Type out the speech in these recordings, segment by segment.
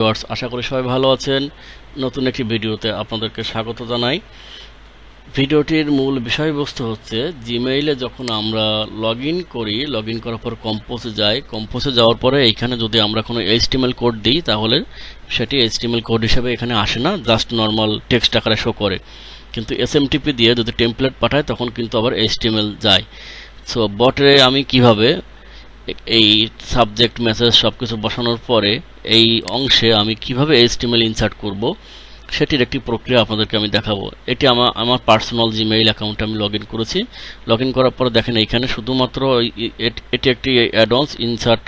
Viewers, আশা করি সবাই ভালো আছেন। নতুন একটি ভিডিওতে আপনাদেরকে স্বাগত জানাই। ভিডিওটির মূল বিষয়বস্তু হচ্ছে জিমেইলে যখন আমরা লগ ইন করি, লগ ইন করার পর কম্পোজে যাই, কম্পোজে যাওয়ার পরে এইখানে যদি আমরা কোনো HTML কোড দিই তাহলে সেটি HTML কোড হিসেবে এখানে আসে না, জাস্ট নর্মাল টেক্সট আকারে শো করে। কিন্তু SMTP দিয়ে যদি টেমপ্লেট পাঠায় তখন কিন্তু আবার HTML যায়। সো বটে আমি কিভাবে এই সাবজেক্ট মেসেজ সবকিছু বসানোর পরে এই অংশে আমি কিভাবে HTML ইনসার্ট করব সেটির একটি প্রক্রিয়া আপনাদেরকে আমি দেখাবো। এটি আমার পার্সোনাল জিমেইল অ্যাকাউন্টে আমি লগ ইন করেছি। লগ ইন করার পরে দেখেন এইখানে শুধুমাত্র এটি একটি অ্যাডভান্স ইনসার্ট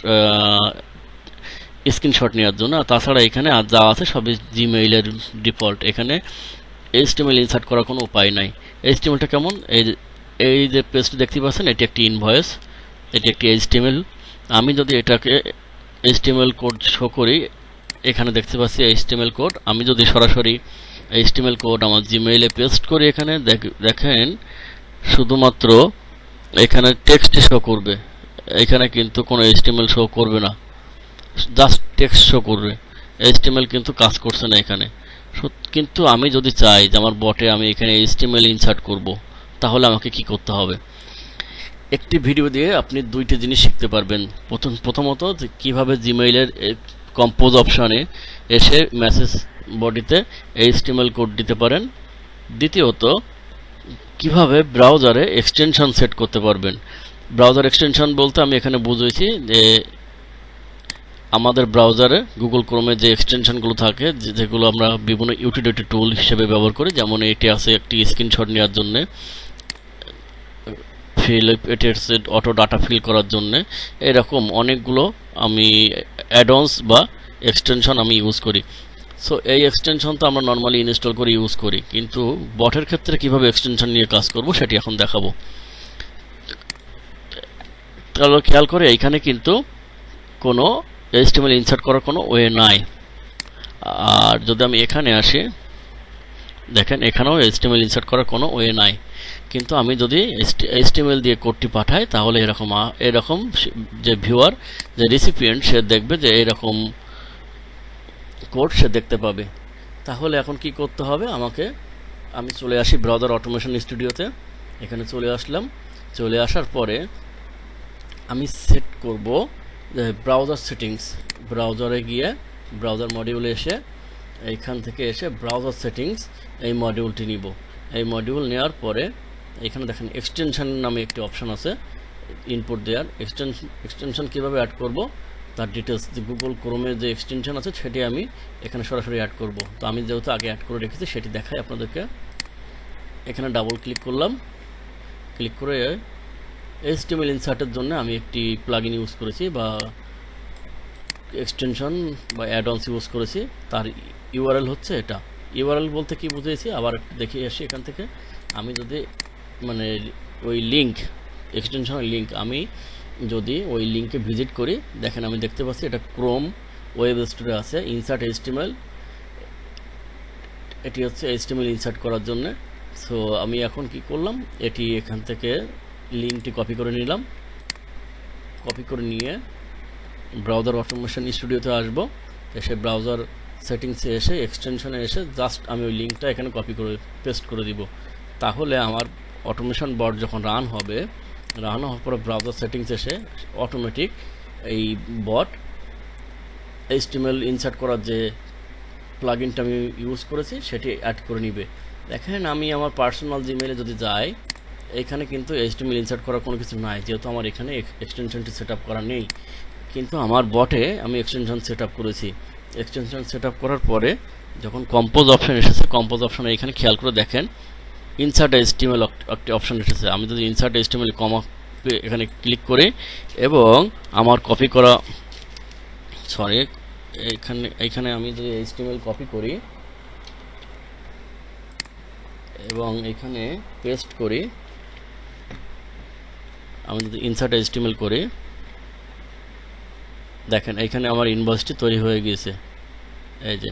স্ক্রিনশট নেওয়ার জন্য, তাছাড়া এখানে যা আছে সবই জিমেইলের ডিফল্ট। এখানে HTML ইনসার্ট করার কোনো উপায় নাই। HTMLটা কেমন, এই যে পেজটি দেখতে পাচ্ছেন এটি একটি ইনভয়েস, এটি একটি HTML। আমি যদি এটাকে HTML কোড শো করি, এখানে দেখতে পাচ্ছি HTML কোড। আমি যদি সরাসরি HTML কোড আমার জিমেইলে পেস্ট করি, এখানে দেখেন শুধুমাত্র এখানে টেক্সট শো করবে, এখানে কিন্তু কোনো HTML শো করবে না, জাস্ট টেক্সট শো করবে। HTML কিন্তু কাজ করছে না এখানে। কিন্তু আমি যদি চাই যে আমার বটে আমি এখানে HTML ইনসার্ট করব, তাহলে আমাকে কি করতে হবে? একটি ভিডিও দিয়ে আপনি দুইটি জিনিস শিখতে পারবেন। প্রথমত কিভাবে জিমেইলের কম্পোজ অপশানে এসে মেসেজ বডিতে HTML কোড দিতে পারেন। দ্বিতীয়ত কিভাবে ব্রাউজারে এক্সটেনশন সেট করতে পারবেন। ব্রাউজার এক্সটেনশন বলতে আমি এখানে বুঝেছি যে আমাদের ব্রাউজারে গুগল ক্রোমে যে এক্সটেনশনগুলো থাকে, যেগুলো আমরা বিভিন্ন ইউটিলিটি টুল হিসেবে ব্যবহার করি, যেমন এটি আছে একটি স্ক্রিনশট নেওয়ার জন্য, এটি হচ্ছে অটো ডাটা ফিল করার জন্য। এরকম অনেকগুলো আমি অ্যাডভান্স বা এক্সটেনশন আমি ইউজ করি। সো এই এক্সটেনশন তো আমরা নর্মালি ইনস্টল করে ইউজ করি, কিন্তু বটের ক্ষেত্রে কিভাবে এক্সটেনশন নিয়ে কাজ করব সেটি এখন দেখাবো। তাহলে খেয়াল করে এইখানে কিন্তু কোনো HTML ইনসার্ট করার কোনো ওয়ে নাই। আর যদি আমি এখানে আসি, দেখেন এখানেও HTML ইনসার্ট করার কোনো ওয়ে নাই। কিন্তু আমি যদি HTML দিয়ে কোডটি পাঠাই তাহলে এরকম যে ভিউয়ার, যে রিসিপিয়েন্ট, সে দেখবে যে এরকম কোড সে দেখতে পাবে। তাহলে এখন কি করতে হবে আমাকে? আমি চলে আসি ব্রাউজার অটোমেশন স্টুডিওতে। এখানে চলে আসলাম। চলে আসার পরে আমি সেট করব ব্রাউজার সেটিংস। ব্রাউজারে গিয়ে ব্রাউজার মডিউলে এসে এইখান থেকে এসে ব্রাউজার সেটিংস এই মডিউলটি নিব। এই মডিউল নেওয়ার পরে এখানে দেখেন এক্সটেনশন নামে একটি অপশন আছে ইনপুট দেওয়ার। এক্সটেনশন কীভাবে অ্যাড করব তার ডিটেলস, যে গুগল ক্রোমে যে এক্সটেনশন আছে সেটি আমি এখানে সরাসরি অ্যাড করব। তো আমি যেহেতু আগে অ্যাড করে রেখেছি সেটি দেখাই আপনাদেরকে। এখানে ডাবল ক্লিক করলাম। ক্লিক করে HTML ইনসার্টের জন্য আমি একটি প্লাগইন ইউজ করেছি বা এক্সটেনশন বা অ্যাডঅনস ইউজ করেছি। তার ইউআরএল হচ্ছে এটা। ইউআরএল বলতে কি বুঝিয়েছি আবার একটু দেখে আসি এখান থেকে। আমি যদি মানে ওই লিঙ্ক, এক্সটেনশনের লিঙ্ক, আমি যদি ওই লিঙ্কে ভিজিট করি, দেখেন আমি দেখতে পাচ্ছি এটা ক্রোম ওয়েব স্টোরে আছে ইনসার্ট HTML। এটি হচ্ছে HTML ইনসার্ট করার জন্য। সো আমি এখন কি করলাম, এটি এখান থেকে লিঙ্কটি কপি করে নিলাম। কপি করে নিয়ে ব্রাউজার অটোমেশন স্টুডিওতে আসব। এসে ব্রাউজার সেটিংসে এসে এক্সটেনশনে এসে জাস্ট আমি ওই লিঙ্কটা এখানে কপি করে পেস্ট করে দিব। তাহলে আমার অটোমেশন বট যখন রান হওয়ার পরে ব্রাউজার সেটিংস এসে অটোমেটিক এই বট HTML ইনসার্ট করার যে প্লাগইনটা আমি ইউজ করেছি সেটি অ্যাড করে নিবে। দেখেন আমি আমার পার্সোনাল জিমেইলে যদি যাই, এখানে কিন্তু HTML ইনসার্ট করার কোনো কিছু নাই, যেহেতু আমার এখানে এক্সটেনশনটি সেট আপ করা নেই। কিন্তু আমার বটে আমি এক্সটেনশন সেট আপ করেছি। এক্সটেনশন সেট আপ করার পরে যখন কম্পোজ অপশান এসেছে, কম্পোজ অপশানে এখানে খেয়াল করে দেখেন ইনসার্ট HTML একটি অপশান এসেছে। আমি যদি ইনসার্ট HTML কমা এখানে ক্লিক করি এবং আমার কপি করা, সরি, এইখানে আমি যদি HTML কপি করি এবং এখানে পেস্ট করি, আমি যদি ইনসার্ট HTML করি, দেখেন এইখানে আমার ইনভয়েসটি তৈরি হয়ে গিয়েছে। এই যে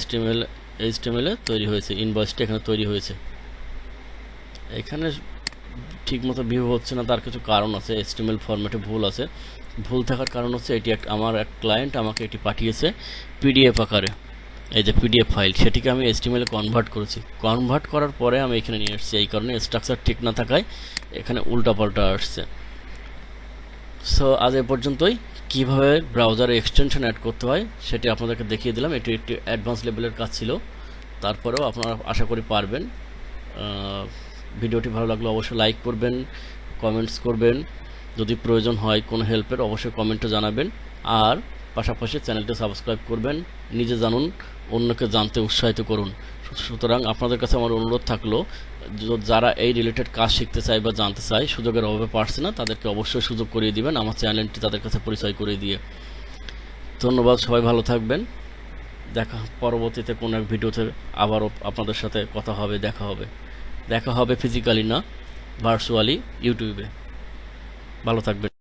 HTML এ তৈরি হয়েছে, ইনভয়েসটি এখানে তৈরি হয়েছে। এখানে ঠিকমতো ভিউ হচ্ছে না, তার কিছু কারণ আছে, HTML ফরম্যাটে ভুল আছে। ভুল থাকার কারণ হচ্ছে এটি আমার এক ক্লায়েন্ট আমাকে এটি পাঠিয়েছে পিডিএফ আকারে, এই যে পিডিএফ ফাইল, সেটিকে আমি এইচটিএমএল এ কনভার্ট করেছি। কনভার্ট করার পরে আমি এখানে নিয়ে এসেছি, এই কারণে স্ট্রাকচার ঠিক না থাকায় এখানে উল্টাপাল্টা আসছে। সো আজ এ পর্যন্তই। কিভাবে ব্রাউজারে এক্সটেনশন অ্যাড করতে হয় সেটি আপনাদেরকে দেখিয়ে দিলাম। এটি একটি অ্যাডভান্স লেভেলের কাজ ছিল, তারপরেও আপনারা আশা করি পারবেন। ভিডিওটি ভালো লাগলে অবশ্যই লাইক করবেন, কমেন্টস করবেন, যদি প্রয়োজন হয় কোনো হেল্পের অবশ্যই কমেন্টে জানাবেন, আর পাশাপাশি চ্যানেলটি সাবস্ক্রাইব করবেন। নিজে জানুন, অন্যকে জানতে উৎসাহিত করুন। সুতরাং আপনাদের কাছে আমার অনুরোধ থাকলো, যারা এই রিলেটেড কাজ শিখতে চায় বা জানতে চায়, সুযোগের অভাবে পারছে না, তাদেরকে অবশ্যই সুযোগ করিয়ে দিবেন আমার চ্যানেলটি তাদের কাছে পরিচয় করিয়ে দিয়ে। ধন্যবাদ, সবাই ভালো থাকবেন। পরবর্তীতে কোনো এক ভিডিওতে আবারও আপনাদের সাথে কথা হবে, দেখা হবে ফিজিক্যালি না, ভার্চুয়ালি ইউটিউবে। ভালো থাকবেন।